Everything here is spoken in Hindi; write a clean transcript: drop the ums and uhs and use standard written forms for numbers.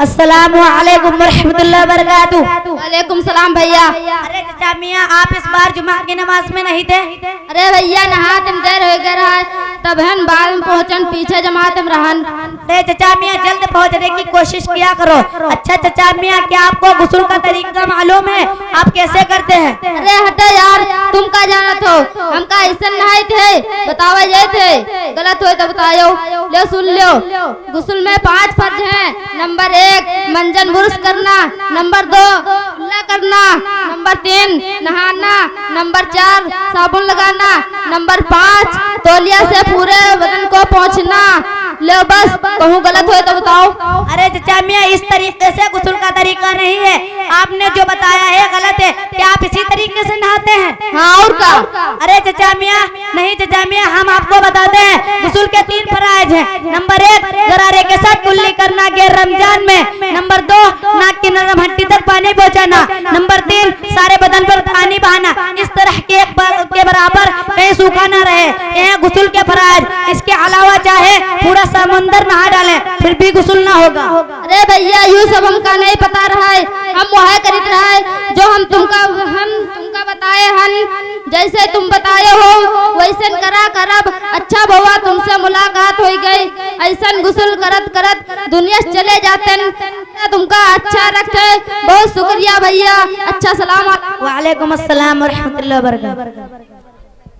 अस्सलामु अलैकुम रहमतुल्लाहि वबरकातुहू। वालेकुम सलाम भैया। अरे चाचा मियाँ, आप इस बार जुमा की नमाज में नहीं थे? अरे भैया नहा तुम देर हो गए रहा तब हन बाद में पहुंचन पीछे जमात में रहन। अरे चाचा मियाँ, जल्द पहुंचने की कोशिश किया करो। अच्छा चाचा मियाँ, क्या आपको गुस्ल का तरीका मालूम है? आप कैसे करते हैं? अरे हटो यार, तुम का जाना हो, हम का ऐसा नहाए थे, बतावे ये थे, गलत हो तो बताओ। ले सुन लो, गुस्ल में 5 फर्ज हैं। नंबर 1 मंजन बुरुश करना, नंबर 2 कुल्ला करना, नंबर 3 नहाना, नंबर 4 साबुन लगाना, नंबर 5 तौलिया से पूरे बदन को पोंछना। लो बस, कहूँ गलत हो तो बताओ। अरे चाचा मियाँ, इस तरीके से गुस्ल का तरीका नहीं है, आपने जो बताया है गलत है। क्या आप इसी तरीके से नहाते हैं? हाँ और का? अरे चाचा मियाँ, नहीं चाचा मियाँ, हम आपको बताते हैं गुस्ल के 3 फराइज हैं। नंबर 1 गरारे के साथ कुल्ली करना गैर रमजान में। नंबर 2 नाक की नरम हड्डी तक पानी पहुँचाना। नंबर 3 सारे बदन पर पानी बहाना। इस तरह के बराबर कहीं सूखा न रहे, यह गुस्ल के फराइज। इसके अलावा चाहे पूरा समंदर नहा डालें फिर भी गुस्ल ना होगा। अरे भैया, यूँ सब हमका नहीं पता रहा है, हम वह खरीद रहा है जो हम तुमका बताए हन। जैसे तुम बताए हो वैसे करा करब। अच्छा बउआ, तुमसे मुलाकात हो गई, ऐसा गुस्ल करत करत दुनिया चले जाते। तुमका अच्छा रखे, बहुत शुक्रिया भैया। अच्छा सलाम। वालेकुम अस्सलाम व रहमतुल्लाहि व बरकातहू।